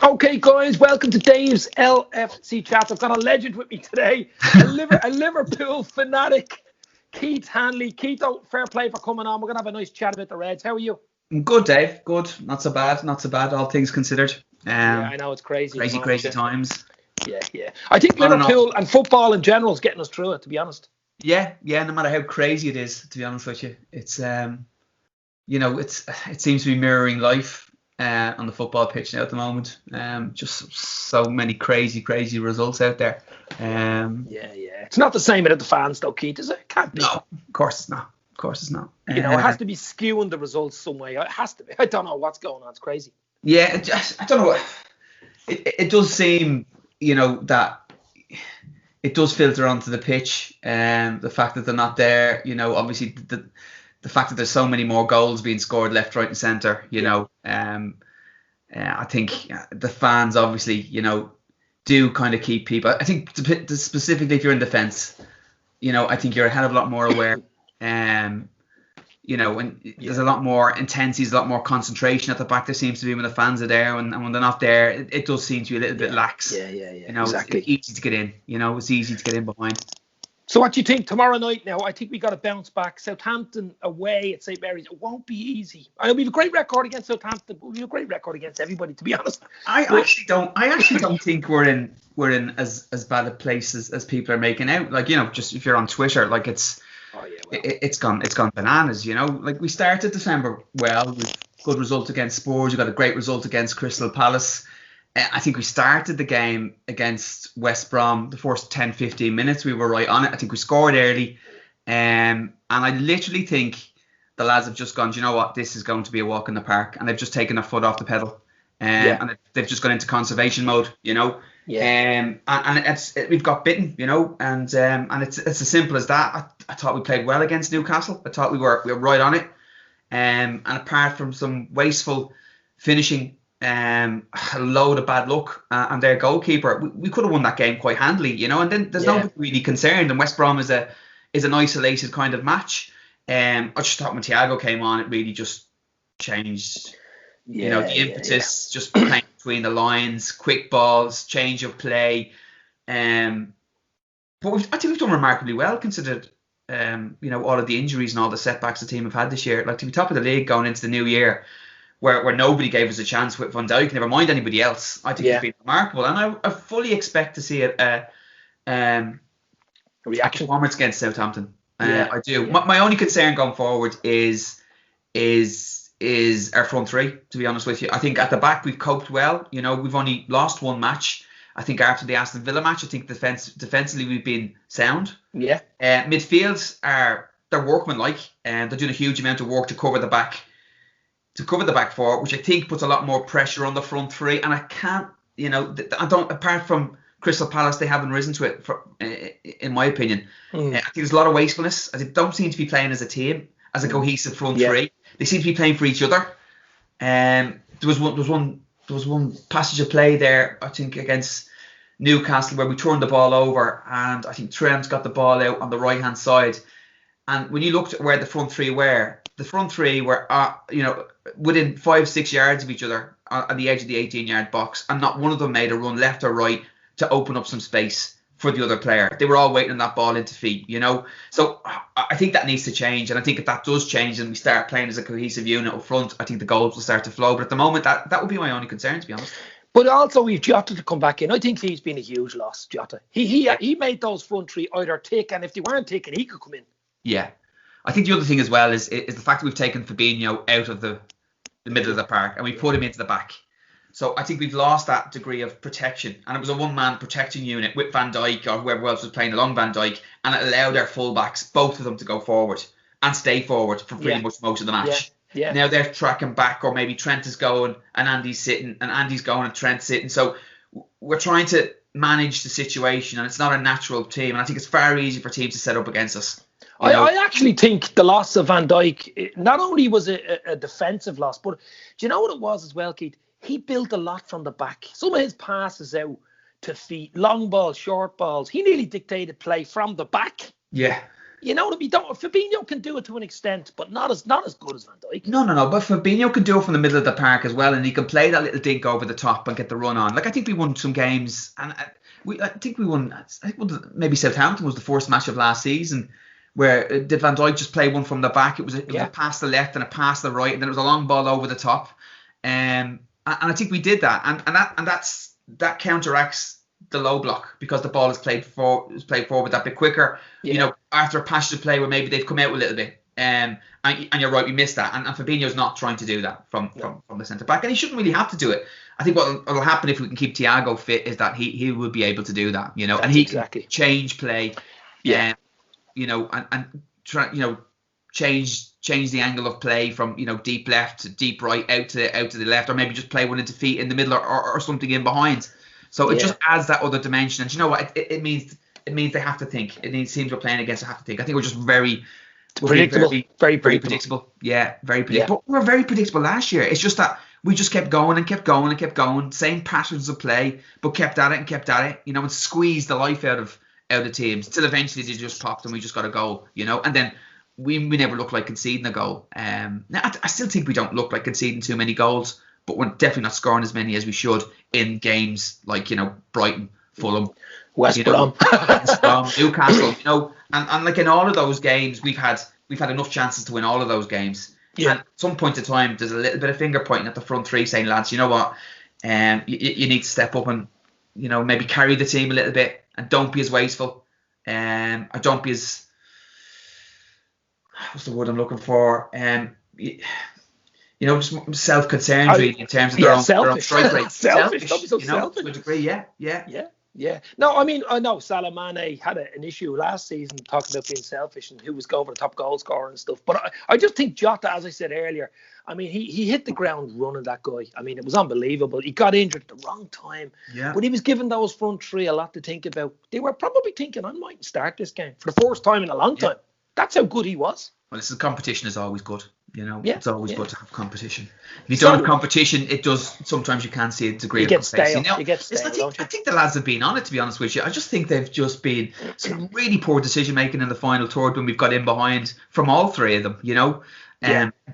Okay, guys, welcome to Dave's LFC chat. I've got a legend with me today, a Liverpool fanatic, Keith Hanley. Keith, fair play for coming on. We're going to have a nice chat about the Reds. How are you? Good, Dave. Good. Not so bad. Not so bad, all things considered. Yeah, I know, it's crazy. Crazy times. Yeah. I think Liverpool and football in general is getting us through it, to be honest. Yeah. No matter how crazy it is, to be honest with you, it's it seems to be mirroring life on the football pitch now at the moment. Just so many crazy results out there. Yeah. It's not the same with the fans, though, Keith, is it? It can't be. No, of course it's not. It has to be skewing the results some way. It has to be. I don't know what's going on. It's crazy. Yeah, I don't know. It does seem, that it does filter onto the pitch. The fact that they're not there, obviously the fact that there's so many more goals being scored left, right, and centre. I think the fans obviously, do kind of keep people. I think specifically if you're in defence, I think you're a hell of a lot more aware. When there's a lot more intensity, there's a lot more concentration at the back. There seems to be when the fans are there, and when they're not there, it does seem to be a little bit lax. Yeah. Exactly. It's easy to get in. It's easy to get in behind. So what do you think tomorrow night? Now, I think we got to bounce back. Southampton away at St Mary's. It won't be easy. I know we have a great record against Southampton, but we have a great record against everybody, to be honest. I actually don't think we're in as bad a place as people are making out. Just if you're on Twitter, it's. Oh, yeah, well. It's gone bananas, we started December well with good result against Spurs. We got a great result against Crystal Palace. I think we started the game against West Brom the first 10-15 minutes. We were right on it. I think we scored early, and I literally think the lads have just gone, do you know what, this is going to be a walk in the park, and they've just taken their foot off the pedal, and they've just gone into conservation mode, and we've got bitten, and it's as simple as that. I thought we played well against Newcastle. I thought we were right on it, and apart from some wasteful finishing, a load of bad luck, and their goalkeeper, we could have won that game quite handily, and then there's nobody really concerned. And West Brom is an isolated kind of match. I just thought when Thiago came on, it really just changed. The impetus, just playing between the lines, quick balls, change of play. But I think we've done remarkably well considered, all of the injuries and all the setbacks the team have had this year. To be top of the league going into the new year, where nobody gave us a chance with Van Dijk, never mind anybody else. I think it's been remarkable, and I fully expect to see a reaction performance against Southampton. I do. Yeah. My only concern going forward is our front three. To be honest with you, I think at the back we've coped well. We've only lost one match. I think after the Aston Villa match, I think defensively we've been sound. Yeah. Midfields they're workmanlike, and they're doing a huge amount of work to cover the back. Four, which I think puts a lot more pressure on the front three, and I can't, apart from Crystal Palace, they haven't risen to it, in my opinion. I think there's a lot of wastefulness. They don't seem to be playing as a team, as a cohesive front three. They seem to be playing for each other. There was one passage of play there, I think, against Newcastle, where we turned the ball over, and I think Trent got the ball out on the right hand side. And when you looked at where the front three were, within 5-6 yards of each other on the edge of the 18-yard box, and not one of them made a run left or right to open up some space for the other player. They were all waiting on that ball into feet, So I think that needs to change, and I think if that does change and we start playing as a cohesive unit up front, I think the goals will start to flow. But at the moment, that would be my only concern, to be honest. But also, we've Jota to come back in. I think he's been a huge loss, Jota. He made those front three either tick, and if they weren't ticking, he could come in. Yeah. I think the other thing as well is the fact that we've taken Fabinho out of the middle of the park and we put him into the back. So I think we've lost that degree of protection, and it was a one-man protection unit with Van Dijk or whoever else was playing along Van Dijk, and it allowed our fullbacks, both of them, to go forward and stay forward for pretty much most of the match. Yeah. Now they're tracking back, or maybe Trent is going and Andy's sitting, and Andy's going and Trent's sitting. So we're trying to manage the situation, and it's not a natural team, and I think it's far easier for teams to set up against us. I actually think the loss of Van Dijk, not only was it a defensive loss, but do you know what it was as well, Keith? He built a lot from the back. Some of his passes out to feet, long balls, short balls. He nearly dictated play from the back. Yeah. You know what I mean? Fabinho can do it to an extent, but not as good as Van Dijk. No. But Fabinho can do it from the middle of the park as well, and he can play that little dink over the top and get the run on. Like I think we won some games, and I think we won. I think maybe Southampton was the first match of last season where did Van Dijk just play one from the back? It was a pass to the left and a pass to the right, and then it was a long ball over the top. And I think we did that, and that counteracts the low block because the ball is played forward that bit quicker. Yeah. You know, after a passage of play where maybe they've come out a little bit. And you're right, we missed that. And Fabinho's not trying to do that from the centre back, and he shouldn't really have to do it. I think what will happen if we can keep Thiago fit is that he will be able to do that. You know, and he can change play. Yeah. You know, and try, you know, change the angle of play from, you know, deep left to deep right, out to the left, or maybe just play one into feet in the middle or something in behind. So it just adds that other dimension. And you know what? It means they have to think. It seems we're playing against, they have to think. I think we're just very predictable. Very predictable. Yeah, very predictable. But we were very predictable last year. It's just that we just kept going and kept going and kept going. Same patterns of play, but kept at it and kept at it. You know, and squeezed the life out of teams till eventually they just popped and we just got a goal. You know, and then we never looked like conceding a goal. Now I still think we don't look like conceding too many goals, but we're definitely not scoring as many as we should in games like, you know, Brighton, Fulham, West Brom, Newcastle. You know, and like in all of those games, we've had enough chances to win all of those games. Yeah. And at some point in time, there's a little bit of finger pointing at the front three, saying, lads, you know what, you need to step up and, you know, maybe carry the team a little bit and don't be as wasteful. Or don't be as, what's the word I'm looking for? You know, just self-concerned really in terms of their own strike rate. Selfish. Don't be so you know, selfish. To a degree, yeah. No, I mean, I know Salah Mane had an issue last season talking about being selfish and who was going for the top goal scorer and stuff. But I just think Jota, as I said earlier, I mean, he hit the ground running, that guy. I mean, it was unbelievable. He got injured at the wrong time. Yeah. But he was giving those front three a lot to think about. They were probably thinking, I might start this game for the first time in a long time. That's how good he was. Well, listen, competition is always good. You know, it's always good to have competition. If you don't have competition, it does. Sometimes you can see a degree of complacency. You get stale. I think the lads have been on it, to be honest with you. I just think they've just been some really poor decision making in the final third when we've got in behind from all three of them. You know,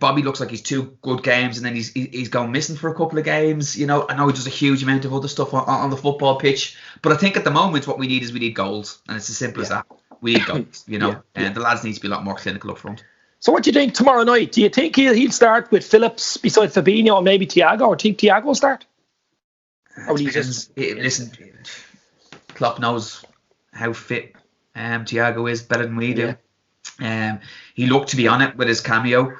Bobby looks like he's 2 good games and then he's gone missing for a couple of games. You know, I know he does a huge amount of other stuff on the football pitch, but I think at the moment what we need goals, and it's as simple as that. We need goals. You know, and the lads need to be a lot more clinical up front. So what do you think tomorrow night? Do you think he'll start with Phillips beside Fabinho and maybe Thiago, or think Thiago will start? Or will listen, Klopp knows how fit Thiago is better than we do. He looked to be on it with his cameo.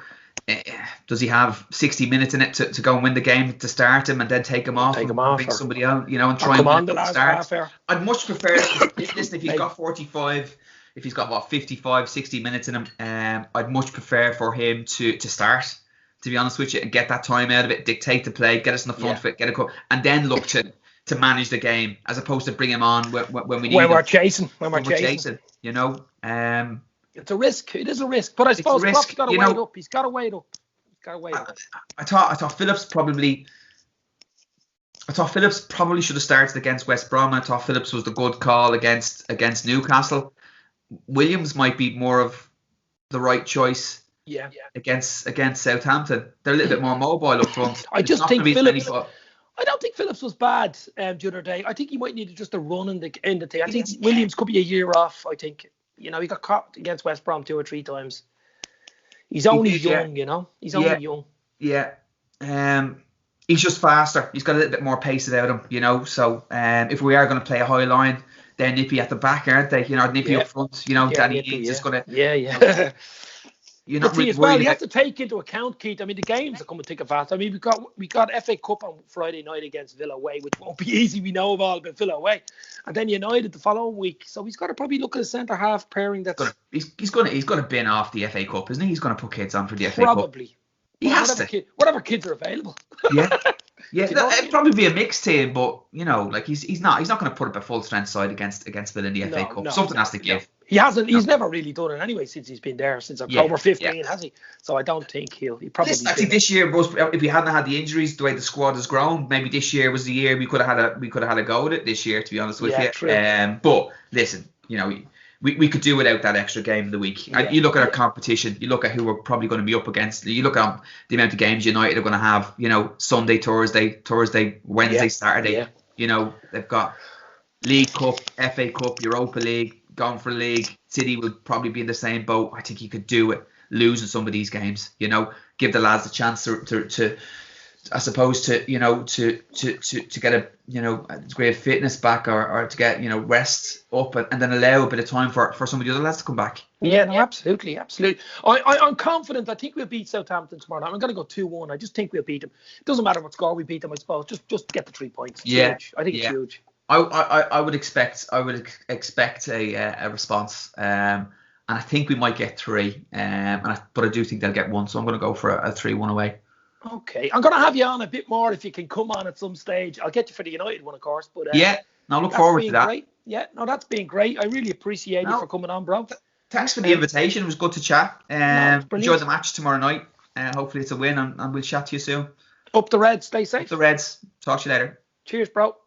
Does he have 60 minutes in it to go and win the game, to start him and then take him off, bring somebody out, you know, and try and win the start? I'd much prefer, listen, if he's got 45... If he's got 55, 60 minutes in him, I'd much prefer for him to start, to be honest with you, and get that time out of it, dictate the play, get us in the front foot, get a cut, and then look to manage the game, as opposed to bring him on when we need him. When we're chasing, you know. It's a risk. It is a risk, but I suppose Klopp's got to wait up. He's got to wait up. I thought Phillips probably should have started against West Brom. I thought Phillips was the good call against Newcastle. Williams might be more of the right choice against Southampton. They're a little bit more mobile up front. I don't think Phillips was bad the other day. I think he might need just a run in the thing. I think Williams could be a year off. I think, you know, he got caught against West Brom 2 or 3 times. He's only young, you know. He's only young. Yeah. He's just faster. He's got a little bit more pace about him, you know. So if we are going to play a high line, they're nippy at the back, aren't they? You know, nippy up front. You know, Danny Ings is going to... You're not really worried. You have to take into account, Keith. I mean, the games are coming thick and fast. I mean, we got FA Cup on Friday night against Villa away, which won't be easy. We know of all about Villa away, and then United the following week. So he's got to probably look at a centre half pairing. That's he's going to bin off the FA Cup, isn't he? He's going to put kids on for the FA Cup. Probably. He has to. Whatever kids are available. It'd probably be a mixed team, but you know, like he's not going to put up a full strength side against Villa in the FA Cup. Something has to give. He hasn't. He's never really done it anyway since he's been there since October 15, has he? So I don't think he probably. I think this year was, if we hadn't had the injuries, the way the squad has grown, maybe this year was the year we could have had a go at it this year. To be honest with you, true. But listen, you know, we could do without that extra game of the week. Yeah. You look at our competition, you look at who we're probably going to be up against, you look at the amount of games United are going to have, Sunday, Thursday, Wednesday, Saturday. Yeah. They've got League Cup, FA Cup, Europa League, going for league. City will probably be in the same boat. I think you could do it losing some of these games, give the lads a chance to I suppose to get a degree of fitness back or to get rest up and then allow a bit of time for some of the other lads to come back. Yeah, no, absolutely. I'm confident. I think we'll beat Southampton tomorrow night. I'm going to go 2-1. I just think we'll beat them. It doesn't matter what score we beat them, I suppose. Just get the 3 points. It's huge. I think it's huge. I would expect a response, and I think we might get 3. But I do think they'll get 1, so I'm going to go for a 3-1 away. Okay, I'm going to have you on a bit more if you can come on at some stage. I'll get you for the United one, of course. But I look forward to that. Great. Yeah, no, that's been great. I really appreciate you for coming on, bro. Thanks for the invitation. It was good to chat. Enjoy the match tomorrow night. Hopefully it's a win, and we'll chat to you soon. Up the Reds. Stay safe. Up the Reds. Talk to you later. Cheers, bro.